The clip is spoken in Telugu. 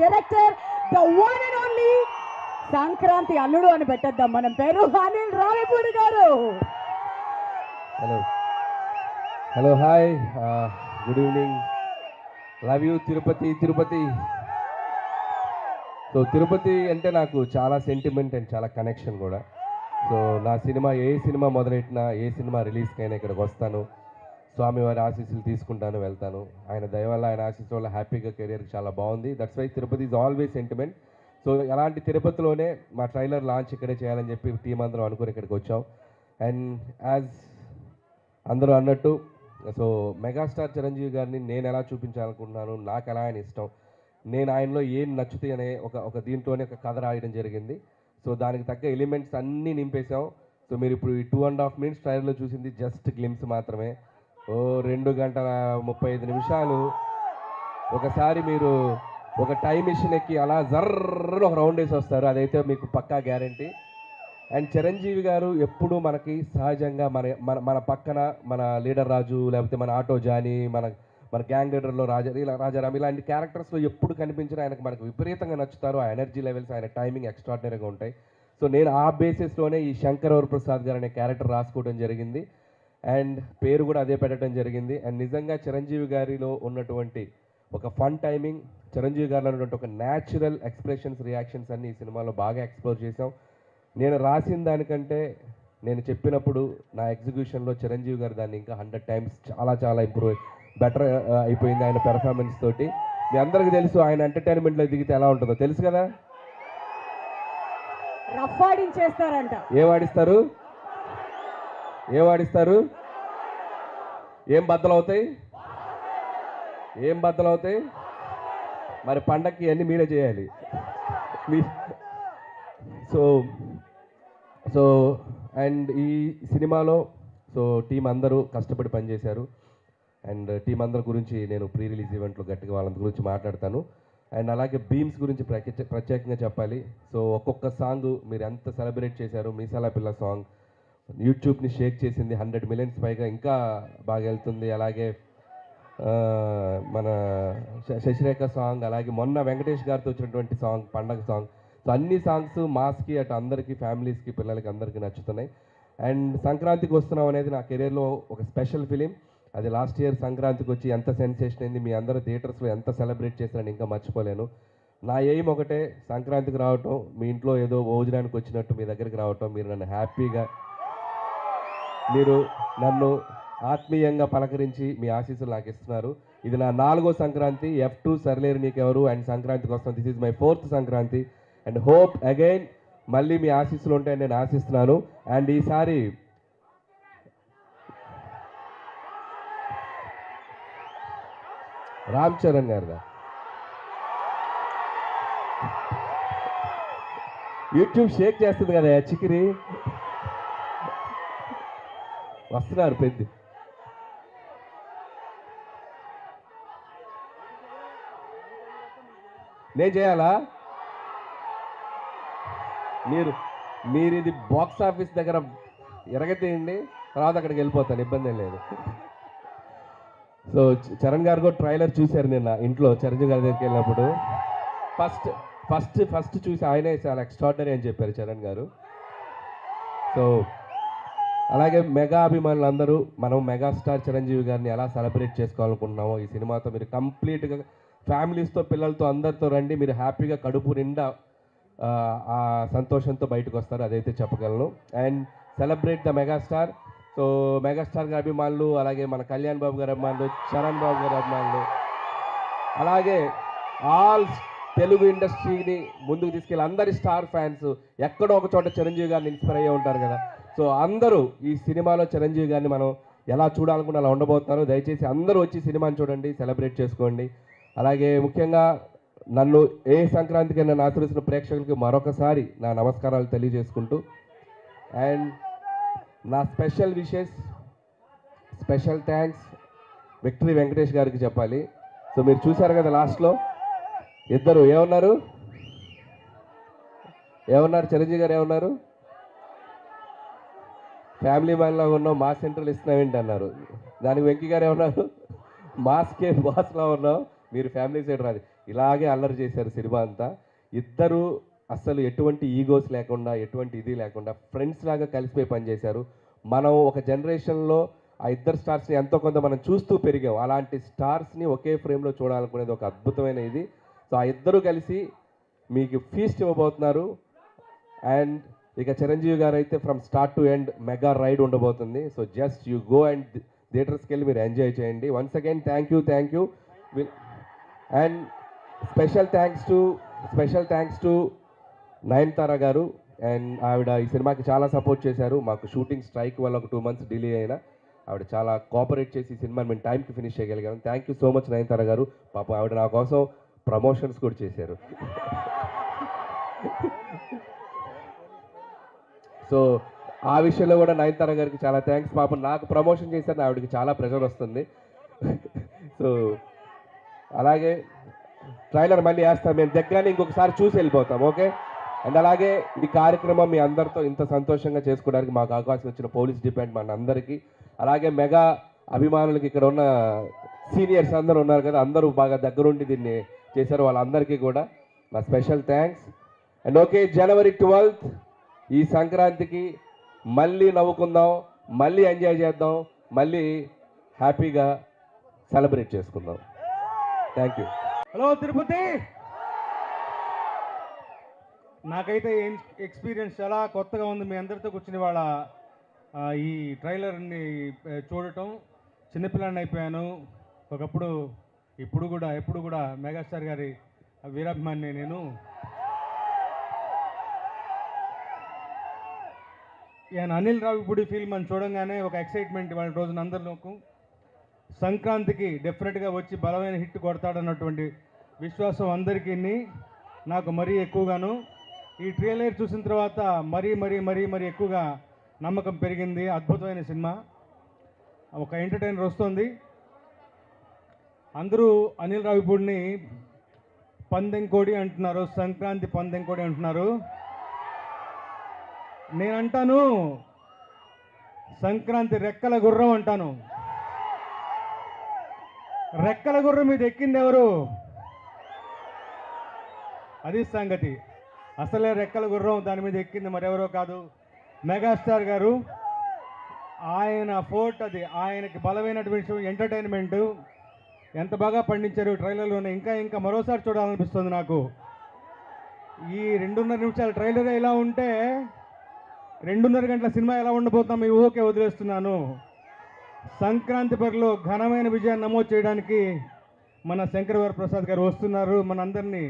Director the one and only Sankranti అల్లుడు అని పెట్టేద్దాం మనం పేరు, అనిల్ రావిపూడి గారు. Hello hello hi, good evening. Love you Tirupati. Tirupati so Tirupati అంటే నాకు చాలా సెంటిమెంట్ అండ్ చాలా కనెక్షన్ కూడా. సో నా సినిమా ఏ సినిమా మొదలెట్టినా, ఏ సినిమా రిలీజ్కైనా ఇక్కడికి వస్తాను, స్వామివారి ఆశీస్సులు తీసుకుంటాను, వెళ్తాను. ఆయన దయ వల్ల, ఆయన ఆశీస్సు వల్ల హ్యాపీగా కెరియర్ చాలా బాగుంది. That's why Tirupati is always sentiment. So అలాంటి తిరుపతిలోనే మా ట్రైలర్ లాంచ్ ఇక్కడే చేయాలని చెప్పి టీం అందరం అనుకుని ఇక్కడికి వచ్చాం. అండ్ యాజ్ అందరూ అన్నట్టు, సో మెగాస్టార్ చిరంజీవి గారిని నేను ఎలా చూపించాలనుకుంటున్నాను, నాకు ఎలా ఆయన ఇష్టం, నేను ఆయనలో ఏం నచ్చుతాయి అనే ఒక దీంట్లోనే ఒక కథ రాయడం జరిగింది. సో దానికి తగ్గ ఎలిమెంట్స్ అన్నీ నింపేశాం. సో మీరు ఇప్పుడు ఈ 2.5 minutes ట్రైలర్లో చూసింది జస్ట్ గ్లిమ్స్ మాత్రమే. 2 గంటల 35 నిమిషాలు ఒకసారి మీరు ఒక టైం మిషన్ ఎక్కి అలా జర్ర ఒక రౌండ్ వేసి వస్తారు, అదైతే మీకు పక్కా గ్యారంటీ. అండ్ చిరంజీవి గారు ఎప్పుడూ మనకి సహజంగా మన పక్కన మన లీడర్ రాజు, లేకపోతే మన ఆటో జానీ, మన గ్యాంగ్ లీడర్లో రాజారాం ఇలాంటి క్యారెక్టర్స్లో ఎప్పుడు కనిపించిన ఆయనకు మనకు విపరీతంగా నచ్చుతారు. ఆ ఎనర్జీ లెవెల్స్, ఆయన టైమింగ్ ఎక్స్ట్రాడినరీగా ఉంటాయి. సో నేను ఆ బేసిస్లోనే ఈ శంకర్ వరప్రసాద్ గారు అనే క్యారెక్టర్ రాసుకోవడం జరిగింది. అండ్ పేరు కూడా అదే పెట్టడం జరిగింది. అండ్ నిజంగా చిరంజీవి గారిలో ఉన్నటువంటి ఒక ఫన్ టైమింగ్, చిరంజీవి గారిలో ఉన్నటువంటి ఒక న్యాచురల్ ఎక్స్ప్రెషన్స్, రియాక్షన్స్ అన్ని ఈ సినిమాలో బాగా ఎక్స్ప్లోర్ చేసాం. నేను రాసిన దానికంటే నేను చెప్పినప్పుడు నా ఎగ్జిక్యూషన్లో చిరంజీవి గారు దాన్ని ఇంకా 100 times చాలా బెటర్ అయిపోయింది ఆయన పెర్ఫార్మెన్స్ తోటి. మీ అందరికీ తెలుసు ఆయన ఎంటర్టైన్మెంట్లో దిగితే ఎలా ఉంటుందో తెలుసు కదా. రఫ్ ఆడించేస్తారంట. ఏం ఆడిస్తారు? ఏం బద్దలవుతాయి? మరి పండక్కి అన్నీ మీరే చేయాలి. సో అండ్ ఈ సినిమాలో టీం అందరూ కష్టపడి పనిచేశారు. అండ్ టీం అందరి గురించి నేను ప్రీ రిలీజ్ ఈవెంట్లో గట్టిగా వాళ్ళందరి గురించి మాట్లాడతాను. అండ్ అలాగే బీమ్స్ గురించి ప్రత్యేకంగా చెప్పాలి. సో ఒక్కొక్క సాంగ్ మీరు ఎంత సెలబ్రేట్ చేశారు. మీసాల పిల్ల సాంగ్ యూట్యూబ్ని షేక్ చేసింది, 100 million పైగా ఇంకా బాగా వెళ్తుంది. అలాగే మన శశిరేఖ సాంగ్, అలాగే మొన్న వెంకటేష్ గారితో వచ్చినటువంటి సాంగ్ పండగ సాంగ్. సో అన్ని సాంగ్స్ మాస్కి అటు అందరికీ, ఫ్యామిలీస్కి, పిల్లలకి అందరికీ నచ్చుతున్నాయి. అండ్ సంక్రాంతికి వస్తున్నాం అనేది నా కెరీర్లో ఒక స్పెషల్ ఫిలిం. అది లాస్ట్ ఇయర్ సంక్రాంతికి వచ్చి ఎంత సెన్సేషన్ అయింది, మీ అందరూ థియేటర్స్లో ఎంత సెలబ్రేట్ చేశారని ఇంకా మర్చిపోలేను. నా ఎయిమ్ ఒకటే, సంక్రాంతికి రావటం, మీ ఇంట్లో ఏదో భోజనానికి వచ్చినట్టు మీ దగ్గరికి రావటం, మీరు నన్ను హ్యాపీగా, మీరు నన్ను ఆత్మీయంగా పలకరించి మీ ఆశీస్సులు నాకు ఇస్తున్నారు. ఇది నా 4వ సంక్రాంతి. F2 సర్లేరు నీకెవరు అండ్ సంక్రాంతికి వస్తాను. This is my 4th Sankranti and hope again మళ్ళీ మీ ఆశీస్సులు ఉంటాయని నేను ఆశిస్తున్నాను. అండ్ ఈసారి రామ్ చరణ్ గారిదా యూట్యూబ్ షేక్ చేస్తుంది కదా చికిరి, వస్తున్నారు పెద్ద. నేను చేయాలా? మీరు ఇది బాక్స్ ఆఫీస్ దగ్గర ఎరగతీయండి, తర్వాత అక్కడికి వెళ్ళిపోతాను, ఇబ్బంది ఏం లేదు. సో చరణ్ గారు కూడా ట్రైలర్ చూశారు నిన్న ఇంట్లో చిరంజీవి గారి దగ్గరికి వెళ్ళినప్పుడు. ఫస్ట్ చూసి ఆయనే చాలా ఎక్స్ట్రాడినరీ అని చెప్పారు చరణ్ గారు. సో అలాగే మెగా అభిమానులు అందరూ మనం మెగాస్టార్ చిరంజీవి గారిని ఎలా సెలబ్రేట్ చేసుకోవాలనుకుంటున్నామో ఈ సినిమాతో మీరు కంప్లీట్గా ఫ్యామిలీస్తో, పిల్లలతో, అందరితో రండి. మీరు హ్యాపీగా కడుపు నిండా ఆ సంతోషంతో బయటకు వస్తారు, అదైతే చెప్పగలను. And celebrate the megastar. So megastar గారి అభిమానులు, అలాగే మన కళ్యాణ్ బాబు గారి అభిమానులు, చరణ్ బాబు గారి అభిమానులు, అలాగే ఆల్ తెలుగు ఇండస్ట్రీని ముందుకు తీసుకెళ్ళి అందరి స్టార్ ఫ్యాన్స్ ఎక్కడో ఒక చోట చిరంజీవి గారిని ఇన్స్పైర్ అయ్యే ఉంటారు కదా. సో అందరూ ఈ సినిమాలో చిరంజీవి గారిని మనం ఎలా చూడాలనుకున్న అలా ఉండబోతున్నారు. దయచేసి అందరూ వచ్చి సినిమాని చూడండి, సెలబ్రేట్ చేసుకోండి. అలాగే ముఖ్యంగా నన్ను ఏ సంక్రాంతికి నన్ను ఆశీర్వదిస్తున్న ప్రేక్షకులకి మరొకసారి నా నమస్కారాలు తెలియజేసుకుంటూ, అండ్ నా special wishes, special thanks victory Venkatesh గారికి చెప్పాలి. సో మీరు చూశారు కదా లాస్ట్లో ఇద్దరు ఏమన్నారు చిరంజీవి గారు ఏమన్నారు, ఫ్యామిలీ మ్యాన్లో ఉన్నావు, మాస్ సెంటర్లు ఇస్తున్నావేంటి అన్నారు. దానికి వెంకీ గారు ఏమన్నారు, మాస్కే బాస్లో ఉన్నావు, మీరు ఫ్యామిలీ సైడ్ రాదు. ఇలాగే అల్లరి చేశారు సినిమా అంతా. ఇద్దరు అస్సలు ఎటువంటి ఈగోస్ లేకుండా, ఎటువంటి ఇది లేకుండా ఫ్రెండ్స్ లాగా కలిసిపోయి పనిచేశారు. మనం ఒక జనరేషన్లో ఆ ఇద్దరు స్టార్స్ని ఎంతో కొంత మనం చూస్తూ పెరిగాం. అలాంటి స్టార్స్ని ఒకే ఫ్రేమ్లో చూడాలనుకునేది ఒక అద్భుతమైన ఇది. సో ఆ ఇద్దరు కలిసి మీకు ఫీస్ట్ ఇవ్వబోతున్నారు. అండ్ ఇక చిరంజీవి గారు అయితే from start to end mega ride ఉండబోతుంది. So just you go and థియేటర్స్కి వెళ్ళి మీరు ఎంజాయ్ చేయండి. Once again thank you. And special thanks to Nayanthara garu. And ఆవిడ ఈ సినిమాకి చాలా సపోర్ట్ చేశారు. మాకు షూటింగ్ స్ట్రైక్ వల్ల ఒక 2 months డిలే అయినా ఆవిడ చాలా కోఆపరేట్ చేసి ఈ సినిమాని మేము టైంకి ఫినిష్ చేయగలిగాము. Thank you so much Nayanthara garu. పాపం ఆవిడ నా కోసం ప్రమోషన్స్ కూడా చేశారు. సో ఆ విషయంలో కూడా నయనతార గారికి చాలా థ్యాంక్స్. పాపం నాకు ప్రమోషన్ చేశారని ఆవిడకి చాలా ప్రెషర్ వస్తుంది. సో అలాగే ట్రైలర్ మళ్ళీ వేస్తాం మేము దగ్గరనే, ఇంకొకసారి చూసి వెళ్ళిపోతాం. ఓకే. అండ్ అలాగే ఈ కార్యక్రమం మీ అందరితో ఇంత సంతోషంగా చేసుకోవడానికి మాకు అవకాశం ఇచ్చిన పోలీస్ డిపార్ట్మెంట్ అందరికీ, అలాగే మెగా అభిమానులకి, ఇక్కడ ఉన్న సీనియర్స్ అందరూ ఉన్నారు కదా, అందరూ బాగా దగ్గరుండి దీన్ని చేశారు, వాళ్ళందరికీ కూడా నా special thanks. And okay, January 12th ఈ సంక్రాంతికి మళ్ళీ నవ్వుకుందాం, మళ్ళీ ఎంజాయ్ చేద్దాం, మళ్ళీ హ్యాపీగా సెలబ్రేట్ చేసుకుందాం. Thank you. హలో తిరుపతి. నాకైతే ఎక్స్పీరియన్స్ చాలా కొత్తగా ఉంది మీ అందరితో కూర్చుని వాళ్ళ ఈ ట్రైలర్ని చూడటం. చిన్నపిల్లాన్ని అయిపోయాను ఒకప్పుడు. ఎప్పుడు కూడా మెగాస్టార్ గారి వీరాభిమాని నేను. అనిల్ రావిపూడి ఫిల్మ్ అని చూడంగానే ఒక ఎక్సైట్మెంట్ వాళ్ళ రోజున అందరిలోకి. సంక్రాంతికి డెఫినెట్గా వచ్చి బలమైన హిట్ కొడతాడన్నటువంటి విశ్వాసం అందరికీ, నాకు మరీ ఎక్కువగాను. ఈ ట్రైలర్ చూసిన తర్వాత మరీ ఎక్కువగా నమ్మకం పెరిగింది. అద్భుతమైన సినిమా, ఒక ఎంటర్టైనర్ వస్తుంది. అందరూ అనిల్ రావిపూడిని పందెంకోడి అంటున్నారు, సంక్రాంతి పందెంకోడి అంటున్నారు. నేనంటాను సంక్రాంతి రెక్కల గుర్రం అంటాను. రెక్కల గుర్రం మీద ఎక్కింది ఎవరు? అది సంగతి. అసలే రెక్కల గుర్రం దాని మీద ఎక్కింది మరెవరో కాదు, మెగాస్టార్ గారు. ఆయన ఫోర్ట్ అది, ఆయనకి బలమైనటువంటి ఎంటర్టైన్మెంట్ ఎంత బాగా పండించారు ట్రైలర్లోనే. ఇంకా మరోసారి చూడాలనిపిస్తుంది నాకు. ఈ 2.5 నిమిషాల ట్రైలరే ఇలా ఉంటే 2.5 గంటల సినిమా ఎలా ఉండబోతాం ఈ ఊహకే వదిలేస్తున్నాను. సంక్రాంతి బరిలో ఘనమైన విజయాన్ని నమోదు చేయడానికి మన శంకర్ వరప్రసాద్ గారు వస్తున్నారు. మనందరినీ